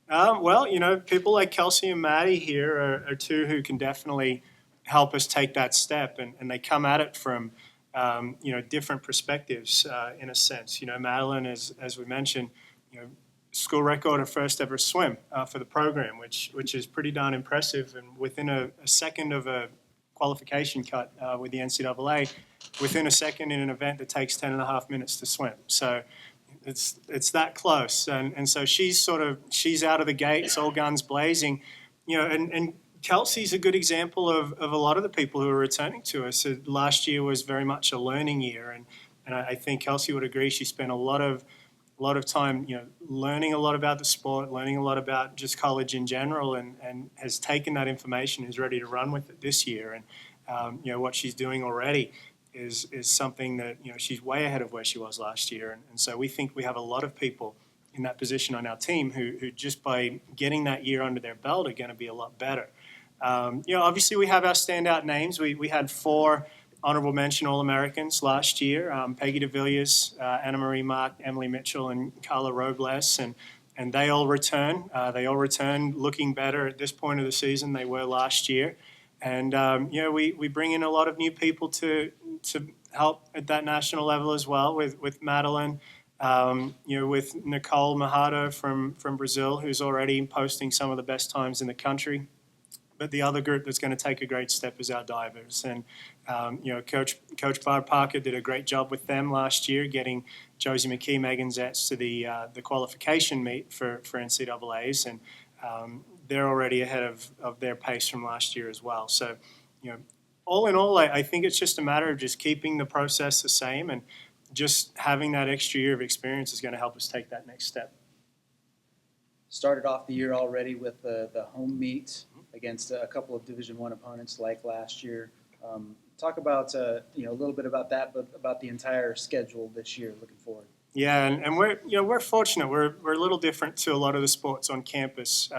Well, people like Kelsey and Maddie here are two who can definitely help us take that step, and they come at it from, different perspectives in a sense. Madeline, as we mentioned, you know, school record of first ever swim for the program, which is pretty darn impressive, and within a second of a qualification cut with the NCAA, within a second in an event that takes 10 and a half minutes to swim. So it's that close, and so she's out of the gates, all guns blazing, and Kelsey's a good example of a lot of the people who are returning to us. So last year was very much a learning year, and I think Kelsey would agree. She spent a lot of time, learning a lot about the sport, learning a lot about just college in general, and has taken that information, is ready to run with it this year. And what she's doing already is something that she's way ahead of where she was last year. And so we think we have a lot of people in that position on our team who just by getting that year under their belt are going to be a lot better. Obviously we have our standout names. We had 4 honorable mention All-Americans last year: Peggy DeVilliers, Anna Marie Mark, Emily Mitchell, and Carla Robles, and they all return. They all return looking better at this point of the season they were last year. And we bring in a lot of new people to help at that national level as well, with Madeline, with Nicole Mahado from Brazil, who's already posting some of the best times in the country. But the other group that's going to take a great step is our divers. And, Coach Barb Parker did a great job with them last year, getting Josie McKee, Megan Zetz to the qualification meet for NCAAs. And they're already ahead of their pace from last year as well. So, all in all, I think it's just a matter of just keeping the process the same, and just having that extra year of experience is going to help us take that next step. Started off the year already with the home meet against a couple of Division I opponents like last year. Talk about a little bit about that, but about the entire schedule this year looking forward. Yeah, and we're fortunate. We're a little different to a lot of the sports on campus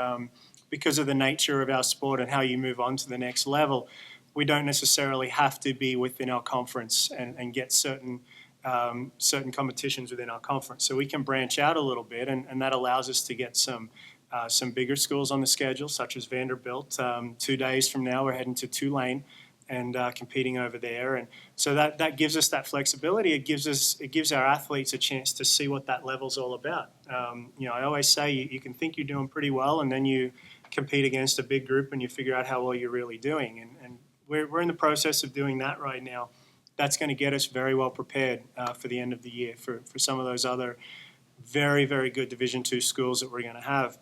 because of the nature of our sport and how you move on to the next level. We don't necessarily have to be within our conference and get certain competitions within our conference. So we can branch out a little bit, and that allows us to get some bigger schools on the schedule, such as Vanderbilt. 2 days from now, we're heading to Tulane and competing over there. And so that gives us that flexibility. It gives our athletes a chance to see what that level's all about. I always say you can think you're doing pretty well, and then you compete against a big group and you figure out how well you're really doing. And we're in the process of doing that right now. That's going to get us very well prepared for the end of the year for some of those other very, very good Division II schools that we're going to have.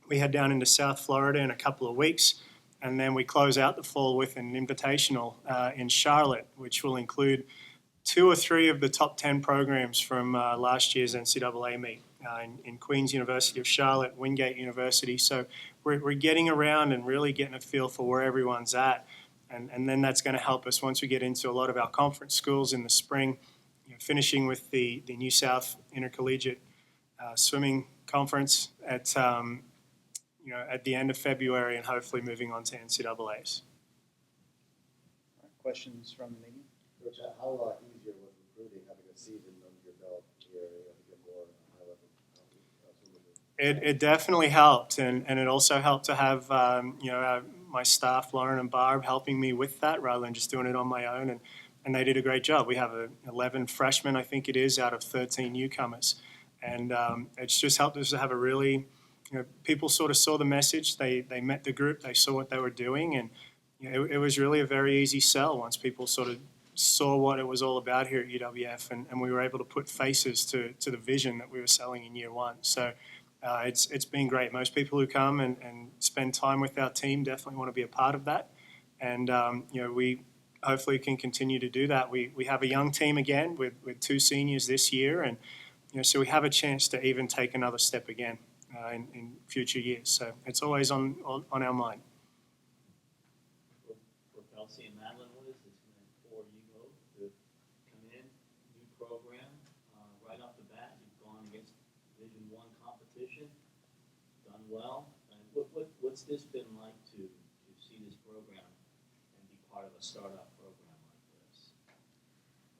We head down into South Florida in a couple of weeks, and then we close out the fall with an invitational in Charlotte, which will include 2 or 3 of the top 10 programs from last year's NCAA meet in Queen's University of Charlotte, Wingate University. So we're getting around and really getting a feel for where everyone's at. And then that's going to help us once we get into a lot of our conference schools in the spring, finishing with the New South Intercollegiate Swimming Conference at the end of February, and hopefully moving on to NCAAs. Questions from the meeting? Coach, how easier was recruiting, having a season under your belt here, to get more high level? It definitely helped, and it also helped to have my staff, Lauren and Barb, helping me with that rather than just doing it on my own, and they did a great job. We have 11 freshmen, I think it is, out of 13 newcomers, and it's just helped us to have a really, people sort of saw the message, they met the group, they saw what they were doing, and it was really a very easy sell once people sort of saw what it was all about here at UWF, and we were able to put faces to the vision that we were selling in year one. So it's been great. Most people who come and spend time with our team definitely want to be a part of that. And, we hopefully can continue to do that. We have a young team again with 2 seniors this year. And, so we have a chance to even take another step again in future years. So it's always on our mind. For Kelsey and Madeline, what is this for you go to come in, new program, right off the bat? You've gone against Division I competition, done well. And what's this been like to see this program and be part of a startup program like this?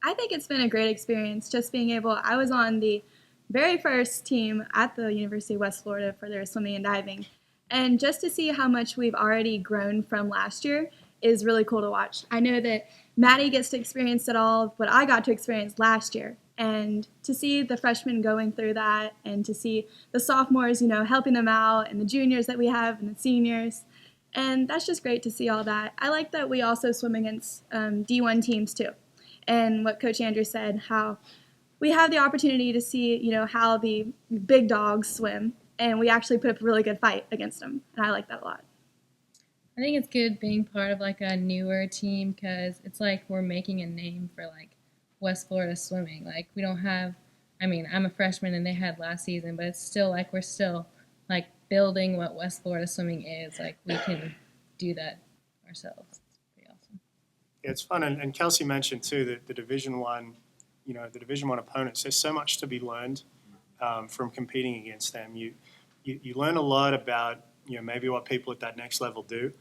I think it's been a great experience just being able, I was on the very first team at the University of West Florida for their swimming and diving. And just to see how much we've already grown from last year is really cool to watch. I know that Maddie gets to experience it all, what I got to experience last year. And to see the freshmen going through that and to see the sophomores, helping them out and the juniors that we have and the seniors. And that's just great to see all that. I like that we also swim against D1 teams too. And what Coach Andrew said, how we have the opportunity to see, how the big dogs swim. And we actually put up a really good fight against them. And I like that a lot. I think it's good being part of like a newer team because it's like we're making a name for like West Florida swimming. Like we don't have, I'm a freshman and they had last season, but it's still like we're still like building what West Florida swimming is. Like we can do that ourselves. It's pretty awesome. Yeah, it's fun. And Kelsey mentioned too that the Division One, the Division One opponents, there's so much to be learned from competing against them. You learn a lot about, maybe what people at that next level do.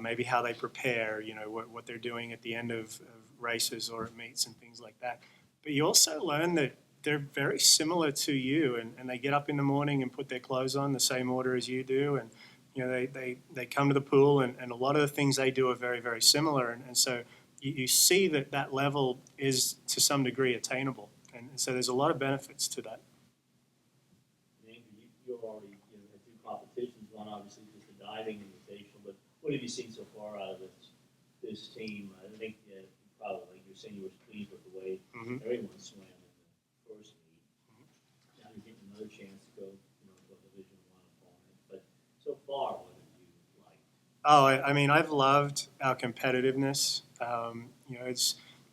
Maybe how they prepare, what they're doing at the end of races or at meets and things like that. But you also learn that they're very similar to you, and they get up in the morning and put their clothes on the same order as you do, and they come to the pool, and a lot of the things they do are very, very similar, and so you see that level is to some degree attainable, and so there's a lot of benefits to that. Andrew, you're already had two competitions, one obviously just the diving invitational, but what have you seen so far out of this team? I think probably, like you're saying, you were pleased with the way everyone swam in the first meet. Now you're getting another chance to go, to a Division I opponent. But so far, what have you liked? Oh, I've loved our competitiveness.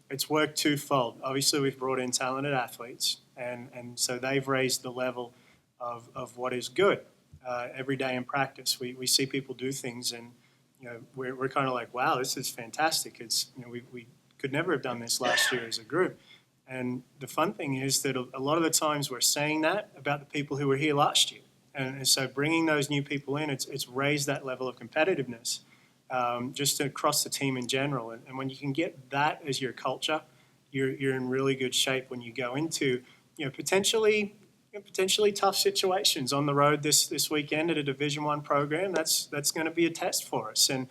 It's worked twofold. Obviously, we've brought in talented athletes, and so they've raised the level of what is good. Every day in practice, we see people do things, and we're kind of like, wow, this is fantastic. It's we could never have done this last year as a group. And the fun thing is that a lot of the times we're saying that about the people who were here last year. And so bringing those new people in, it's raised that level of competitiveness just across the team in general. And when you can get that as your culture, you're in really good shape when you go into potentially tough situations on the road this weekend at a Division I program. That's going to be a test for us. And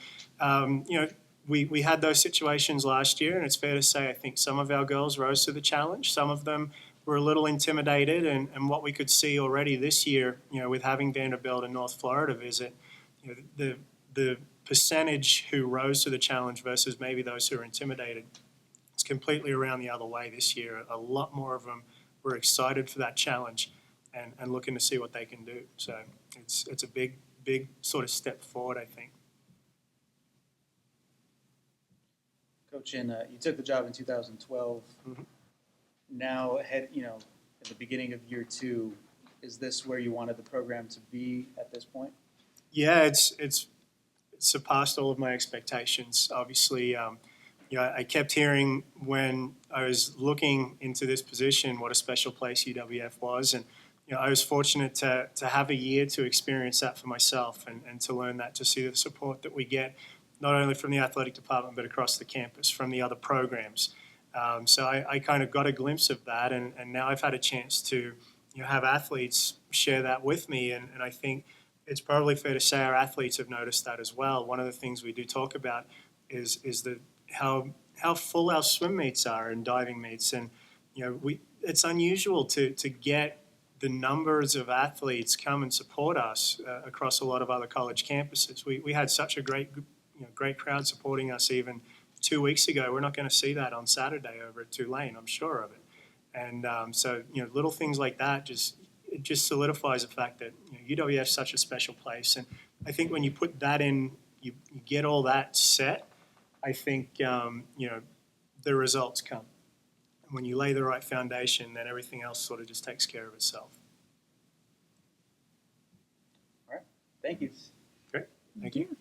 we had those situations last year, and it's fair to say I think some of our girls rose to the challenge. Some of them were a little intimidated, and what we could see already this year, with having Vanderbilt and North Florida visit, the percentage who rose to the challenge versus maybe those who are intimidated, it's completely around the other way this year. A lot more of them were excited for that challenge and looking to see what they can do. So it's a big sort of step forward, I think. Coach, you took the job in 2012. Mm-hmm. Now, at the beginning of year 2, is this where you wanted the program to be at this point? Yeah, it's surpassed all of my expectations. Obviously, I kept hearing when I was looking into this position what a special place UWF was, and I was fortunate to have a year to experience that for myself and to learn that, to see the support that we get not only from the athletic department but across the campus from the other programs. So I kind of got a glimpse of that, and now I've had a chance to have athletes share that with me, and I think it's probably fair to say our athletes have noticed that as well. One of the things we do talk about is how full our swim meets are and diving meets, and it's unusual to get the numbers of athletes come and support us across a lot of other college campuses. We had such a great crowd supporting us even 2 weeks ago. We're not going to see that on Saturday over at Tulane, I'm sure of it. And so little things like that it just solidifies the fact that UWF is such a special place. And I think when you put that in, you get all that set, I think the results come. And when you lay the right foundation, then everything else sort of just takes care of itself. All right. Thank you. Great. Thank you.